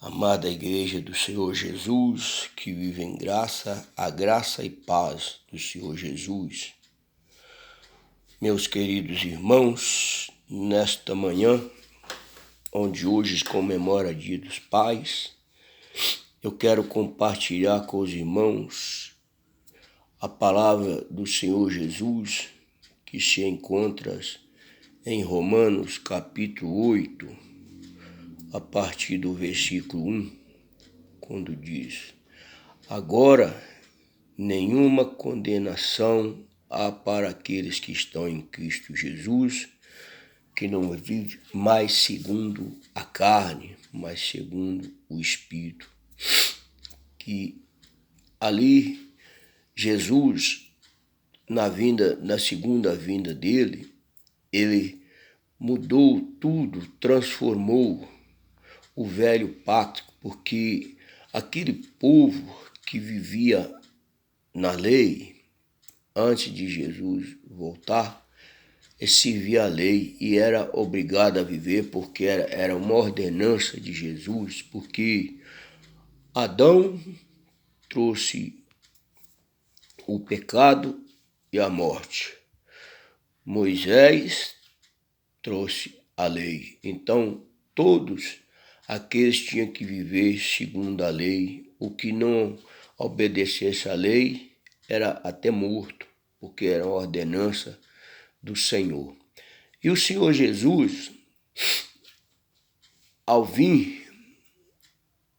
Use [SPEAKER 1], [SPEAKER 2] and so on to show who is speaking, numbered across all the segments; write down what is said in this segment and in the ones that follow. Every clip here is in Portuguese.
[SPEAKER 1] Amada Igreja do Senhor Jesus, que vive em graça, a graça e paz do Senhor Jesus. Meus queridos irmãos, nesta manhã, onde hoje comemora Dia dos Pais, eu quero compartilhar com os irmãos a palavra do Senhor Jesus, que se encontra em Romanos capítulo 8, a partir do versículo 1, quando diz: agora nenhuma condenação há para aqueles que estão em Cristo Jesus, que não vive mais segundo a carne, mas segundo o Espírito. Que ali Jesus, na segunda vinda dele, ele mudou tudo, transformou o velho pacto, porque aquele povo que vivia na lei, antes de Jesus voltar, ele servia a lei e era obrigado a viver, porque era uma ordenança de Jesus, porque Adão trouxe o pecado e a morte. Moisés trouxe a lei. Então, todos aqueles tinham que viver segundo a lei. O que não obedecesse à lei era até morto, porque era uma ordenança do Senhor. E o Senhor Jesus, ao vir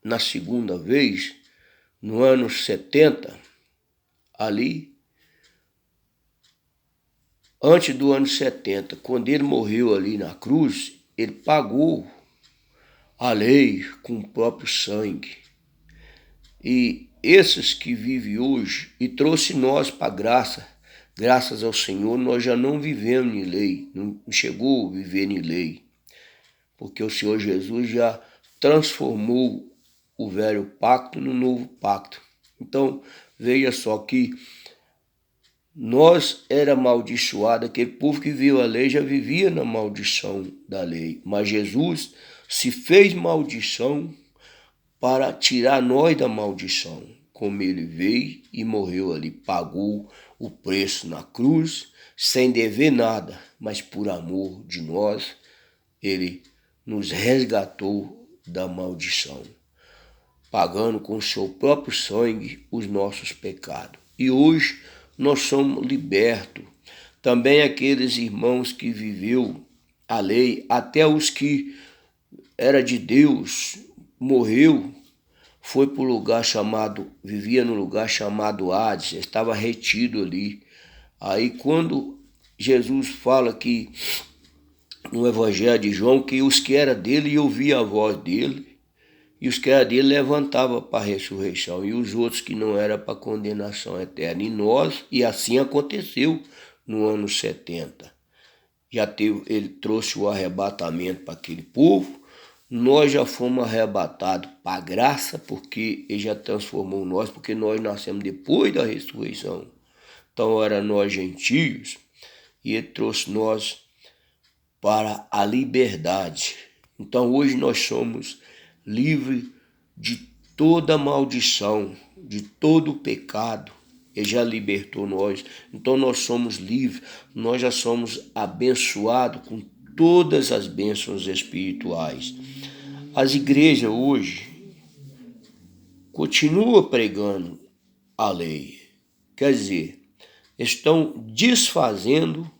[SPEAKER 1] na segunda vez, no ano 70, ali, antes do ano 70, quando ele morreu ali na cruz, ele pagou a lei com o próprio sangue. E esses que vivem hoje, e trouxe nós para a graça, graças ao Senhor, nós já não vivemos em lei, não chegou a viver em lei, porque o Senhor Jesus já transformou o velho pacto no novo pacto. Então, veja só que nós era amaldiçoado, aquele povo que viu a lei já vivia na maldição da lei, mas Jesus se fez maldição para tirar nós da maldição, como ele veio e morreu ali, pagou o preço na cruz, sem dever nada, mas por amor de nós, ele nos resgatou da maldição, pagando com o seu próprio sangue os nossos pecados. E hoje nós somos libertos. Também aqueles irmãos que viveu a lei, até os que era de Deus, morreu, foi para o lugar chamado, vivia no lugar chamado Hades, estava retido ali. Aí quando Jesus fala que, no Evangelho de João, que os que eram dele ouviam a voz dele, e os que eram dele levantavam para a ressurreição, e os outros que não eram para a condenação eterna. E nós, e assim aconteceu no ano 70. Ele trouxe o arrebatamento para aquele povo, nós já fomos arrebatados para a graça, porque ele já transformou nós, porque nós nascemos depois da ressurreição. Então era nós gentios, e ele trouxe nós para a liberdade. Então hoje nós somos livres de toda maldição, de todo pecado. Ele já libertou nós. Então nós somos livres, nós já somos abençoados com todas as bênçãos espirituais. As igrejas hoje continuam pregando a lei. Quer dizer, estão desfazendo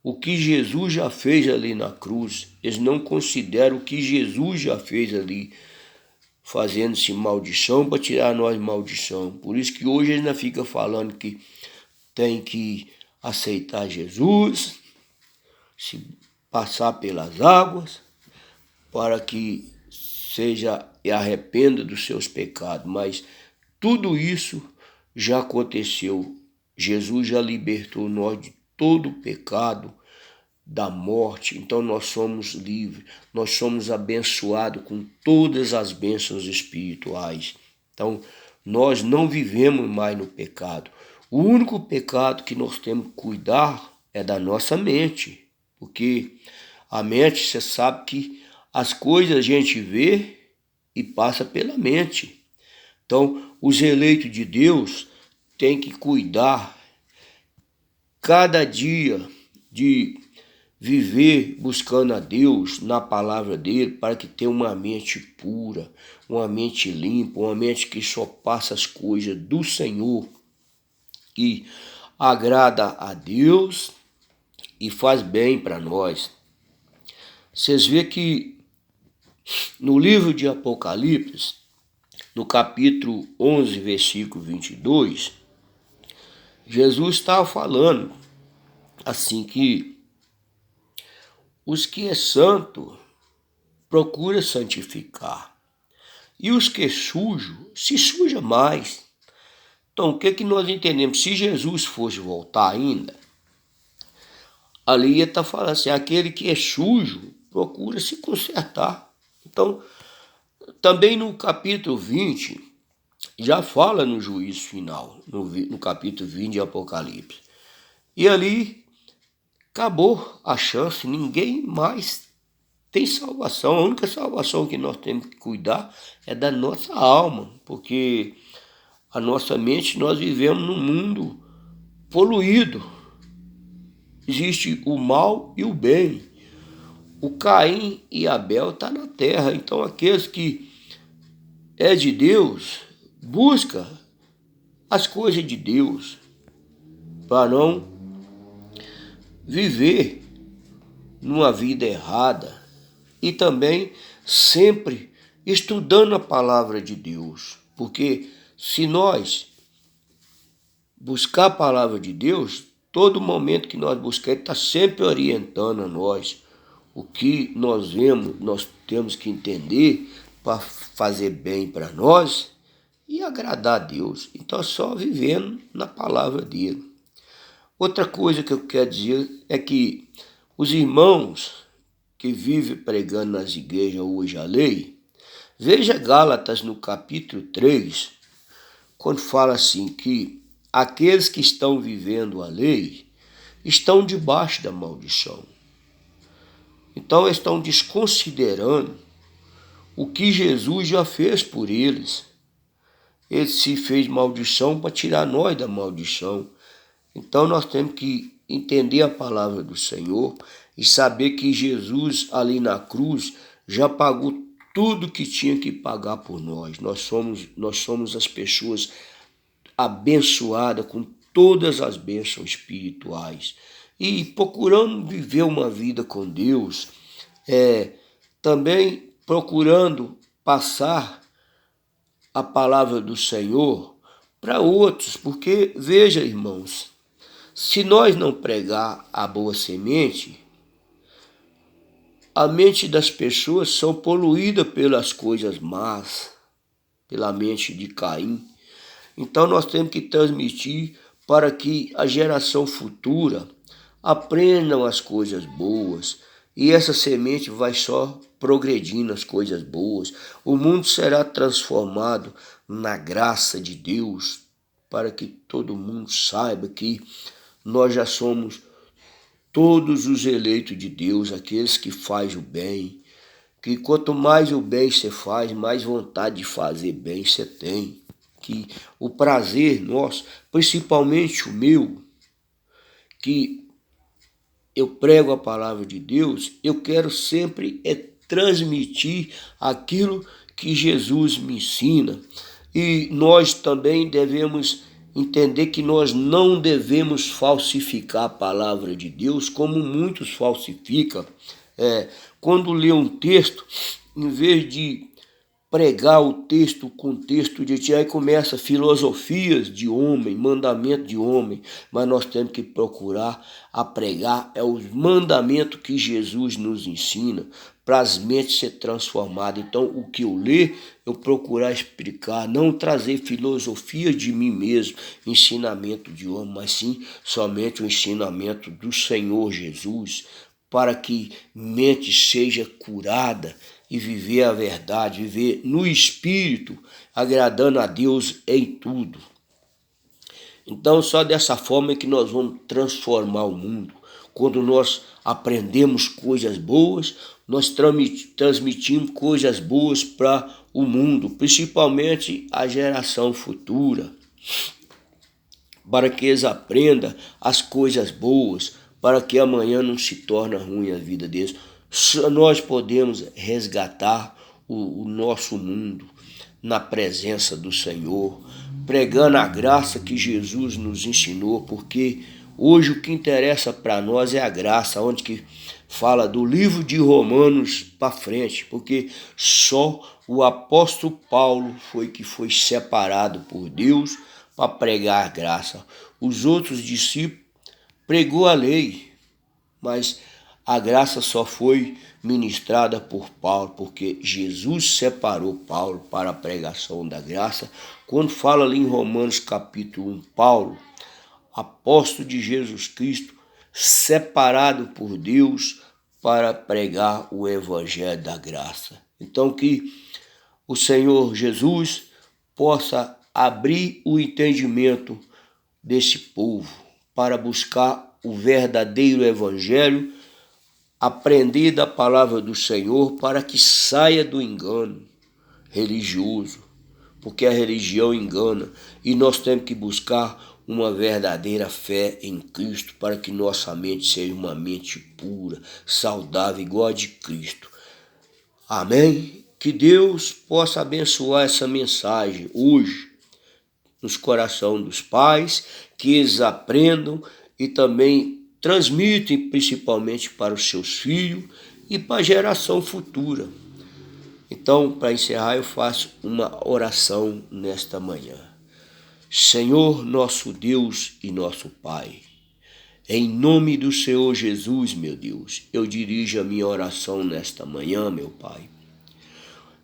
[SPEAKER 1] o que Jesus já fez ali na cruz. Eles não consideram o que Jesus já fez ali, fazendo-se maldição para tirar nós maldição. Por isso que hoje ainda fica falando que tem que aceitar Jesus, se passar pelas águas, para que seja e arrependa dos seus pecados. Mas tudo isso já aconteceu. Jesus já libertou nós de todo o pecado, da morte. Então nós somos livres, nós somos abençoados com todas as bênçãos espirituais. Então nós não vivemos mais no pecado. O único pecado que nós temos que cuidar é da nossa mente, porque a mente, você sabe que as coisas a gente vê e passa pela mente. Então, os eleitos de Deus têm que cuidar cada dia de viver buscando a Deus na palavra dele, para que tenha uma mente pura, uma mente limpa, uma mente que só passa as coisas do Senhor, que agrada a Deus e faz bem para nós. Vocês vê que no livro de Apocalipse, no capítulo 11, versículo 22, Jesus estava falando assim que os que é santo procura santificar, e os que é sujo se suja mais. Então, o que nós entendemos? Se Jesus fosse voltar ainda, ali ia estar falando assim, aquele que é sujo procura se consertar. Então, também no capítulo 20, já fala no juízo final, no capítulo 20 de Apocalipse. E ali acabou a chance, ninguém mais tem salvação. A única salvação que nós temos que cuidar é da nossa alma, porque a nossa mente, nós vivemos num mundo poluído. Existe o mal e o bem. O Caim e Abel estão na terra. Então aqueles que é de Deus, busca as coisas de Deus, para não viver numa vida errada, e também sempre estudando a palavra de Deus, porque se nós buscar a palavra de Deus, todo momento que nós buscamos, está sempre orientando a nós o que nós vemos, nós temos que entender para fazer bem para nós e agradar a Deus. Então, só vivendo na palavra dele. Outra coisa que eu quero dizer é que os irmãos que vivem pregando nas igrejas hoje a lei, veja Gálatas no capítulo 3, quando fala assim que aqueles que estão vivendo a lei estão debaixo da maldição. Então estão desconsiderando o que Jesus já fez por eles. Ele se fez maldição para tirar nós da maldição. Então nós temos que entender a palavra do Senhor e saber que Jesus ali na cruz já pagou tudo que tinha que pagar por nós. Nós somos as pessoas abençoadas com todas as bênçãos espirituais. E procurando viver uma vida com Deus, também procurando passar a palavra do Senhor para outros, porque veja, irmãos, se nós não pregar a boa semente, a mente das pessoas são poluídas pelas coisas más, pela mente de Caim. Então nós temos que transmitir para que a geração futura aprendam as coisas boas, e essa semente vai só progredindo as coisas boas. O mundo será transformado na graça de Deus, para que todo mundo saiba que nós já somos todos os eleitos de Deus, aqueles que fazem o bem, que quanto mais o bem você faz, mais vontade de fazer bem você tem. Que o prazer nosso, principalmente o meu, que eu prego a palavra de Deus, eu quero sempre transmitir aquilo que Jesus me ensina. E nós também devemos entender que nós não devemos falsificar a palavra de Deus, como muitos falsificam. Quando lê um texto, em vez de pregar o texto com texto de aí começa filosofias de homem, mandamento de homem, mas nós temos que procurar a pregar os mandamentos que Jesus nos ensina, para as mentes ser transformadas. Então, o que eu ler, eu procurar explicar, não trazer filosofia de mim mesmo, ensinamento de homem, mas sim somente o ensinamento do Senhor Jesus, para que mente seja curada e viver a verdade, viver no Espírito, agradando a Deus em tudo. Então, só dessa forma é que nós vamos transformar o mundo. Quando nós aprendemos coisas boas, nós transmitimos coisas boas para o mundo, principalmente a geração futura, para que eles aprendam as coisas boas, para que amanhã não se torne ruim a vida deles. Só nós podemos resgatar o nosso mundo na presença do Senhor, pregando a graça que Jesus nos ensinou, porque hoje o que interessa para nós é a graça, onde que fala do livro de Romanos para frente, porque só o apóstolo Paulo foi separado por Deus para pregar a graça. Os outros discípulos pregou a lei, mas a graça só foi ministrada por Paulo, porque Jesus separou Paulo para a pregação da graça. Quando fala ali em Romanos capítulo 1, Paulo, apóstolo de Jesus Cristo, separado por Deus para pregar o evangelho da graça. Então que o Senhor Jesus possa abrir o entendimento desse povo para buscar o verdadeiro evangelho, aprender da palavra do Senhor para que saia do engano religioso, porque a religião engana e nós temos que buscar uma verdadeira fé em Cristo para que nossa mente seja uma mente pura, saudável, igual a de Cristo. Amém? Que Deus possa abençoar essa mensagem hoje nos corações dos pais, que eles aprendam e também transmitem principalmente para os seus filhos e para a geração futura. Então, para encerrar, eu faço uma oração nesta manhã. Senhor, nosso Deus e nosso Pai, em nome do Senhor Jesus, meu Deus, eu dirijo a minha oração nesta manhã, meu Pai.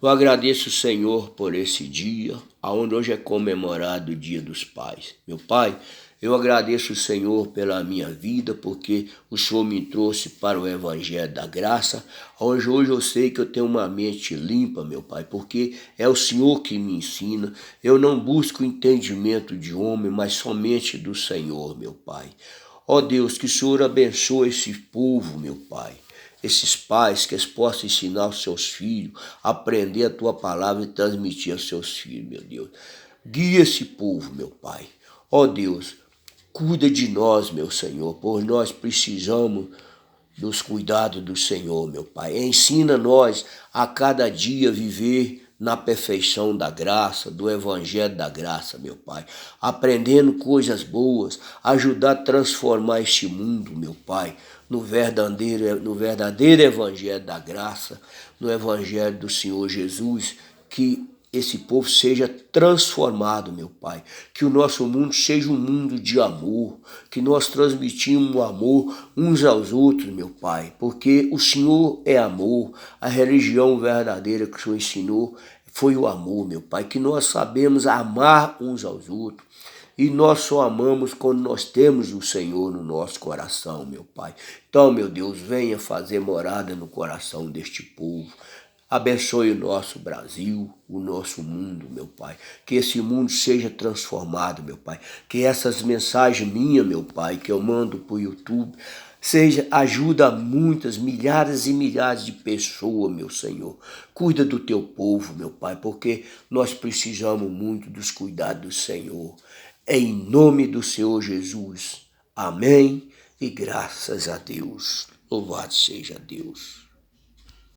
[SPEAKER 1] Eu agradeço, Senhor, por esse dia, onde hoje é comemorado o Dia dos Pais. Meu Pai, eu agradeço, Senhor, pela minha vida, porque o Senhor me trouxe para o Evangelho da Graça, onde hoje eu sei que eu tenho uma mente limpa, meu Pai, porque é o Senhor que me ensina. Eu não busco entendimento de homem, mas somente do Senhor, meu Pai. Ó Deus, que o Senhor abençoe esse povo, meu Pai. Esses pais, que eles possam ensinar os seus filhos, aprender a tua palavra e transmitir aos seus filhos, meu Deus. Guia esse povo, meu Pai. Ó Deus, cuida de nós, meu Senhor, pois nós precisamos dos cuidados do Senhor, meu Pai. Ensina nós a cada dia viver na perfeição da graça, do evangelho da graça, meu Pai. Aprendendo coisas boas, ajudar a transformar este mundo, meu Pai, no verdadeiro evangelho da graça, no evangelho do Senhor Jesus, que esse povo seja transformado, meu Pai. Que o nosso mundo seja um mundo de amor, que nós transmitimos o amor uns aos outros, meu Pai, porque o Senhor é amor, a religião verdadeira que o Senhor ensinou foi o amor, meu Pai, que nós sabemos amar uns aos outros. E nós só amamos quando nós temos o Senhor no nosso coração, meu Pai. Então, meu Deus, venha fazer morada no coração deste povo. Abençoe o nosso Brasil, o nosso mundo, meu Pai. Que esse mundo seja transformado, meu Pai. Que essas mensagens minhas, meu Pai, que eu mando para o YouTube, ajuda muitas, milhares e milhares de pessoas, meu Senhor. Cuida do teu povo, meu Pai, porque nós precisamos muito dos cuidados do Senhor. Em nome do Senhor Jesus. Amém e graças a Deus. Louvado seja Deus.